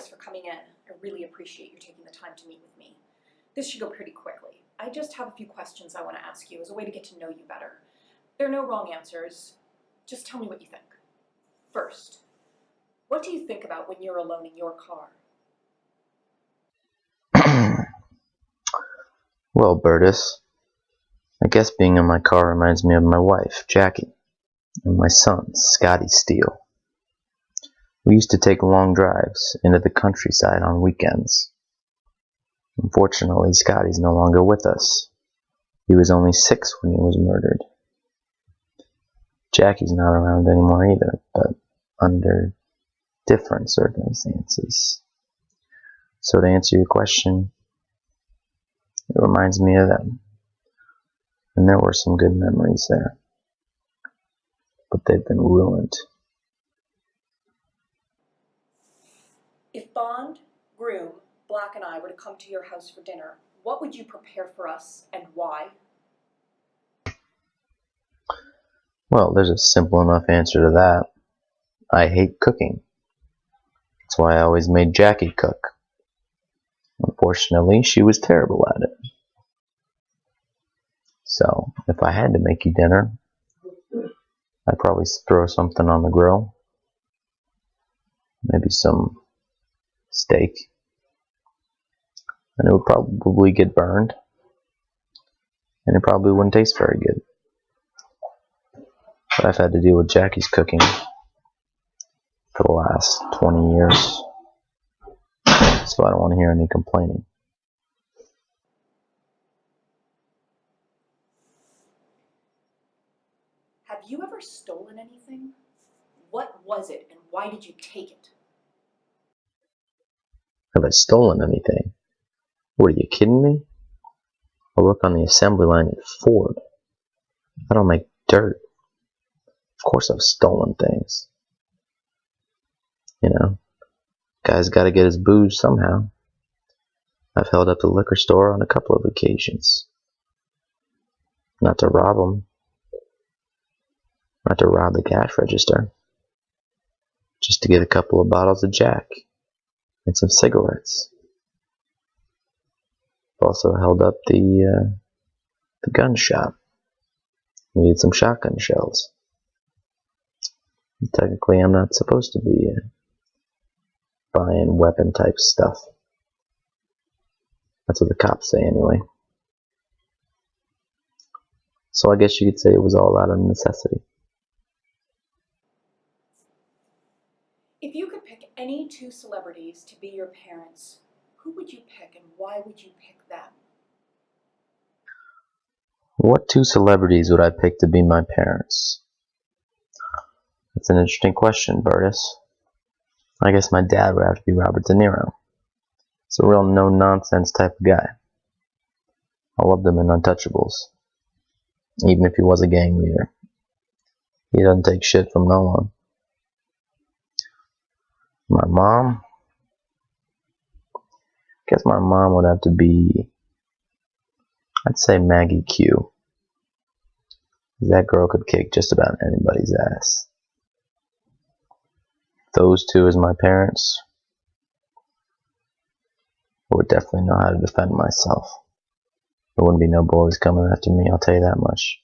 Thanks for coming in. I really appreciate you taking the time to meet with me. This should go pretty quickly. I just have a few questions I want to ask you as a way to get to know you better. There are no wrong answers. Just tell me what you think. First, what do you think about when you're alone in your car? Well, Bertus, I guess being in my car reminds me of my wife, Jackie, and my son, Scotty Steele. We used to take long drives into the countryside on weekends. Unfortunately, Scotty's no longer with us. He was only 6 when he was murdered. Jackie's not around anymore either, but under different circumstances. So to answer your question, it reminds me of them. And there were some good memories there. But they've been ruined. If Bond, Groom, Black, and I were to come to your house for dinner, what would you prepare for us and why? Well, there's a simple enough answer to that. I hate cooking. That's why I always made Jackie cook. Unfortunately, she was terrible at it. So, if I had to make you dinner, I'd probably throw something on the grill. Maybe some steak. And it would probably get burned. And it probably wouldn't taste very good. But I've had to deal with Jackie's cooking for the last 20 years. So I don't want to hear any complaining. Have you ever stolen anything? What was it and why did you take it? Have I stolen anything? What, are you kidding me? I work on the assembly line at Ford. I don't make dirt. Of course I've stolen things. You know, guy's got to get his booze somehow. I've held up the liquor store on a couple of occasions. Not to rob them. Not to rob the cash register. Just to get a couple of bottles of Jack and some cigarettes. I've also held up the gun shop. Needed some shotgun shells. Technically, I'm not supposed to be buying weapon type stuff. That's what the cops say anyway. So I guess you could say it was all out of necessity. If you could pick any 2 celebrities to be your parents, who would you pick and why would you pick them? What 2 celebrities would I pick to be my parents? That's an interesting question, Bertus. I guess my dad would have to be Robert De Niro. He's a real no-nonsense type of guy. I loved him in Untouchables. Even if he was a gang leader. He doesn't take shit from no one. My mom? I guess my mom would have to be, I'd say Maggie Q. That girl could kick just about anybody's ass. Those 2 as my parents, I would definitely know how to defend myself. There wouldn't be no bullies coming after me, I'll tell you that much.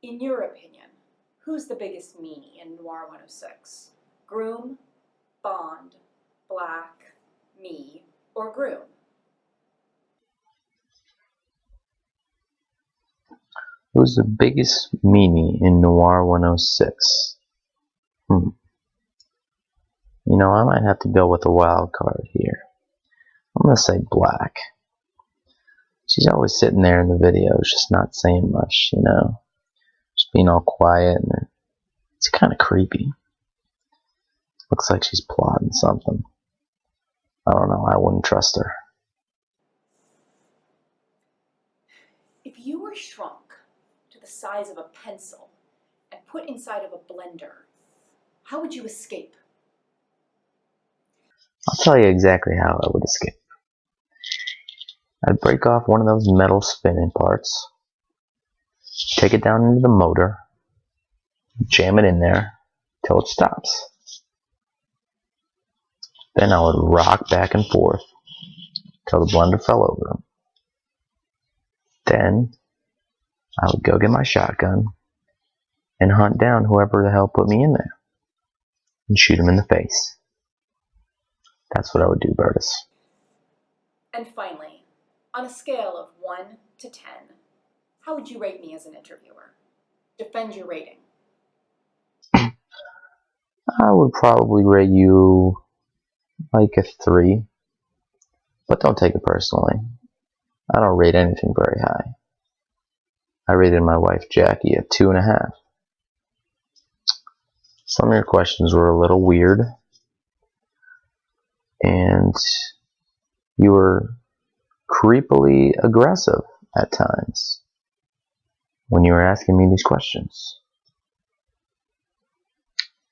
In your opinion, who's the biggest meanie in Noir 106? Groom, Bond, Black, me, or Groom? Who's the biggest meanie in Noir 106? You know, I might have to go with a wild card here. I'm gonna say Black. She's always sitting there in the videos, just not saying much, you know. Just being all quiet, and it's kind of creepy. Looks like she's plotting something. I don't know, I wouldn't trust her. If you were shrunk to the size of a pencil and put inside of a blender, how would you escape? I'll tell you exactly how I would escape. I'd break off one of those metal spinning parts, take it down into the motor, jam it in there till it stops. Then I would rock back and forth till the blender fell over. Then I would go get my shotgun and hunt down whoever the hell put me in there and shoot him in the face. That's what I would do, Bertus. And finally, on a scale of 1 to 10, how would you rate me as an interviewer? Defend your rating. I would probably rate you like a 3, but don't take it personally. I don't rate anything very high. I rated my wife Jackie a 2.5. Some of your questions were a little weird, and you were creepily aggressive at times when you were asking me these questions.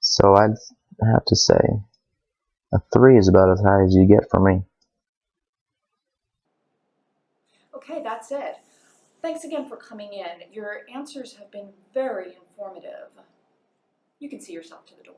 So I'd have to say a 3 is about as high as you get from me. Okay, that's it. Thanks again for coming in. Your answers have been very informative. You can see yourself to the door.